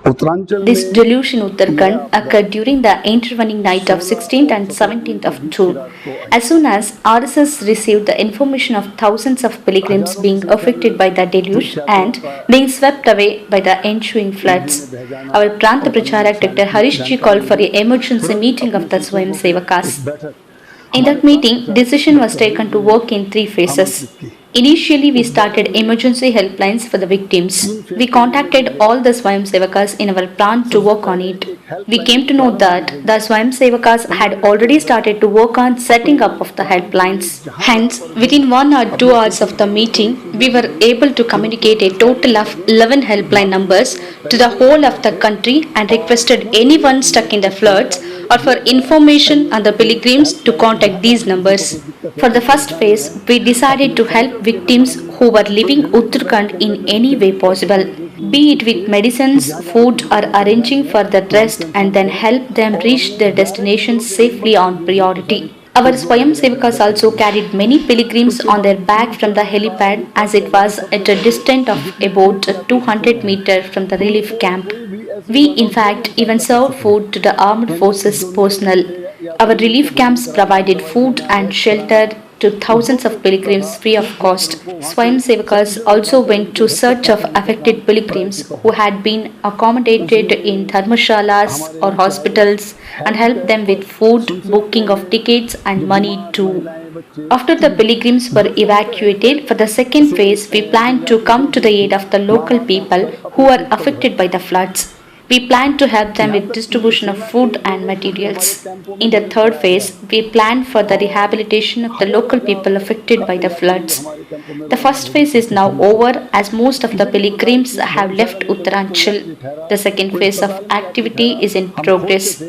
This deluge in Uttarakhand occurred during the intervening night of 16th and 17th of June. As soon as RSS received the information of thousands of pilgrims being affected by the deluge and being swept away by the ensuing floods, our Pranta Pracharak Dr. Harish Ji called for an emergency meeting of the Swayam Sevakas. In that meeting, decision was taken to work in three phases. Initially, we started emergency helplines for the victims. We contacted all the Swayam Sevakas in our plant to work on it. We came to know that the Swayam Sevakas had already started to work on setting up of the helplines. Hence, within 1 or 2 hours of the meeting, we were able to communicate a total of 11 helpline numbers to the whole of the country and requested anyone stuck in the floods or for information on the pilgrims to contact these numbers. For the first phase, we decided to help victims who were leaving Uttarakhand in any way possible, be it with medicines, food, or arranging for the rest, and then help them reach their destinations safely on priority. Our Swayam Sevakas also carried many pilgrims on their back from the helipad as it was at a distance of about 200 meters from the relief camp. We, in fact, even served food to the armed forces personnel. Our relief camps provided food and shelter to thousands of pilgrims free of cost. Swayam Sevakas also went to search of affected pilgrims who had been accommodated in dharmashalas or hospitals and helped them with food, booking of tickets and money too. After the pilgrims were evacuated for the second phase, we planned to come to the aid of the local people who were affected by the floods. We planned to help them with distribution of food and materials. In the third phase, we planned for the rehabilitation of the local people affected by the floods. The first phase is now over as most of the pilgrims have left Uttaranchal. The second phase of activity is in progress.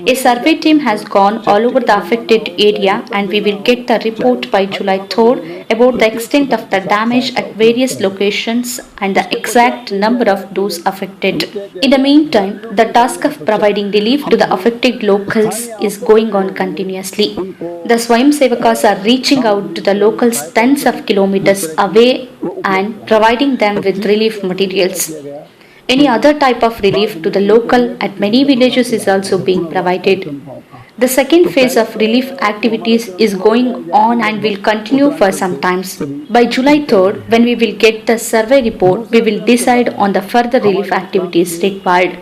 A survey team has gone all over the affected area and we will get the report by July 3rd about the extent of the damage at various locations and the exact number of those affected. In the meantime, the task of providing relief to the affected locals is going on continuously. The Swayam Sevakas are reaching out to the locals tens of kilometers away and providing them with relief materials. Any other type of relief to the local at many villages is also being provided. The second phase of relief activities is going on and will continue for some time. By July 3rd, when we will get the survey report, we will decide on the further relief activities required.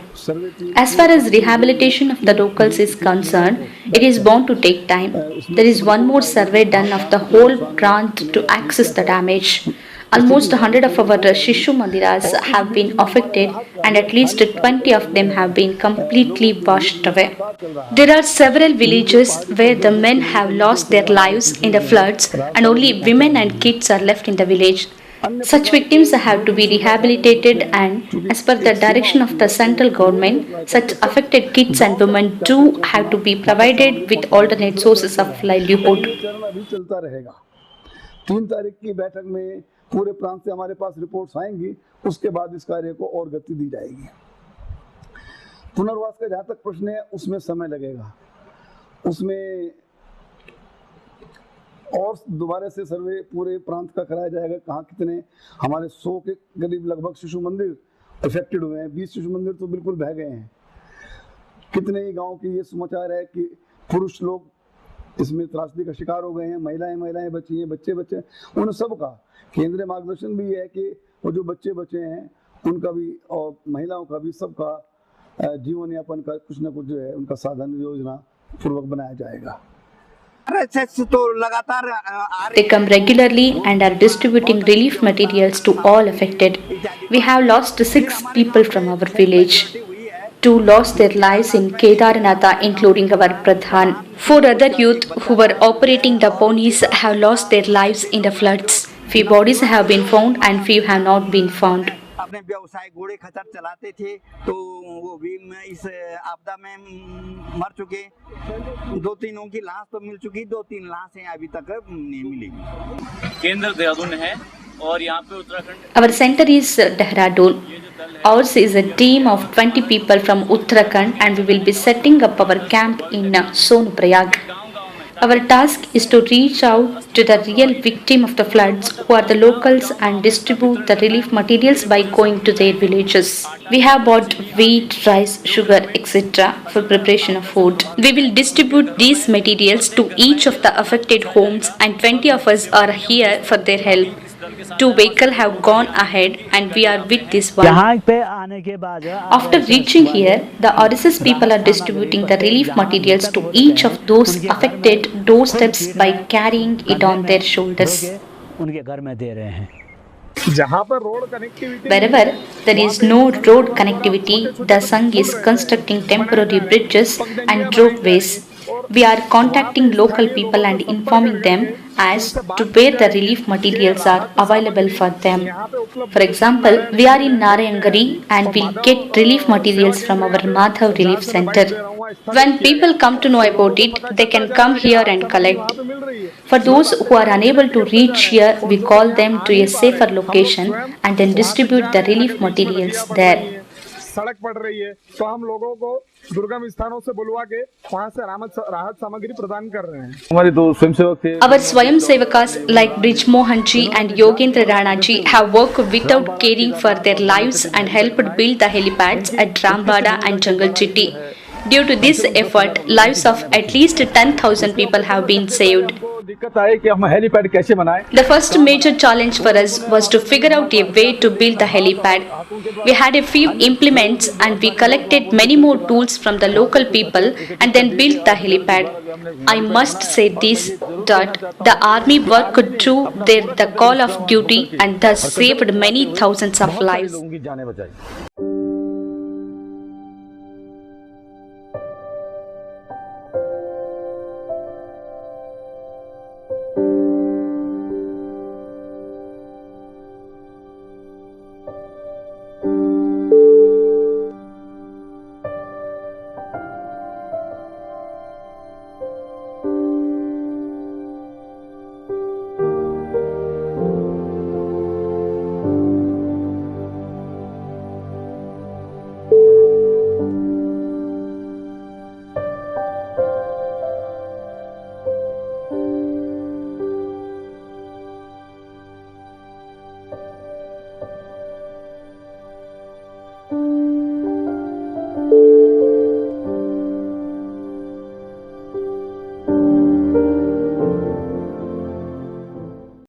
As far as rehabilitation of the locals is concerned, it is bound to take time. There is one more survey done of the whole grant to access the damage. Almost 100 of our Shishu Mandiras have been affected and at least 20 of them have been completely washed away. There are several villages where the men have lost their lives in the floods and only women and kids are left in the village. Such victims have to be rehabilitated and as per the direction of the central government, such affected kids and women too have to be provided with alternate sources of livelihood. 3 तारीख की बैठक में पूरे प्रांत से हमारे पास reports आएंगी, उसके बाद इस कार्य को और गति दी जाएगी। पुनर्वास का जहाँ तक प्रश्न है उसमें समय लगेगा, उसमें और दोबारा से सर्वे पूरे प्रांत का कराया जाएगा। कहाँ कितने हमारे 100 के करीब लगभग शिशु मंदिर अफेक्टेड हुए हैं, 20 शिशु मंदिर तो बिल्कुल बह गए हैं। कितने ही गाँव की ये समाचार है कि पुरुष लोग इसमें त्रासदी का शिकार हो गए हैं, महिलाएं बची हैं, बच्चे उन सब का केंद्रीय मार्गदर्शन भी है कि वो जो बच्चे बचे हैं उनका भी और महिलाओं का भी सबका जीवन यापन का कुछ न कुछ जो है उनका साधन योजना पूर्वक बनाया जाएगा। They come regularly and are distributing relief materials to all affected. We have lost 6 people from our village. 2 lost their lives in Kedarnatha, including our Pradhan. 4 other youth who were operating the ponies have lost their lives in the floods. Few bodies have been found and few have not been found. अपने व्यवसाय घोड़े खच्चर चलाते थे तो वो भी इस आपदा में मर चुके। 2-3 की लाश तो मिल चुकी, 2-3 लाशें अभी तक नहीं मिली। केंद्र देहरादून है और यहाँ पे Uttarakhand. Our center is Dehradun. Ours is a team of 20 people from Uttarakhand and we will be setting up our camp in Sonprayag. Our task is to reach out to the real victim of the floods, who are the locals, and distribute the relief materials by going to their villages. We have bought wheat, rice, sugar, etc. for preparation of food. We will distribute these materials to each of the affected homes, and 20 of us are here for their help. 2 vehicles have gone ahead and we are with this one. यहाँ पे आने के बाद After reaching here, the RSS people are distributing the relief materials to each of those affected doorsteps by carrying it on their shoulders. उनके घर में दे रहे हैं. जहाँ पर road connectivity Wherever there is no road connectivity, the Sangh is constructing temporary bridges and ropeways. We are contacting local people and informing them as to where the relief materials are available for them. For example, we are in Narayangari and will get relief materials from our Madhav Relief Center. When people come to know about it, they can come here and collect. For those who are unable to reach here, we call them to a safer location and then distribute the relief materials there. सड़क पड़ रही है तो हम लोगों को दुर्गम स्थानों से बुलवा के वहाँ से राहत सामग्री प्रदान कर रहे हैं. हमारे दो स्वयंसेवक थे. Our Swayam Sevakas like Brij Mohan ji and Yogendra Rana ji have worked without caring for their lives and helped build the helipads at Rambada and Jungle Chitti. Due to this effort, lives of at least 10,000 people have been saved. दिक्कत आई कि हम helipad कैसे बनाएं. The first major challenge for us was to figure out a way to build the helipad. We had a few implements and we collected many more tools from the local people and then built the helipad. I must say this, that the army worked through the call of duty and thus saved many thousands of lives. लोगों की जानें बचाई.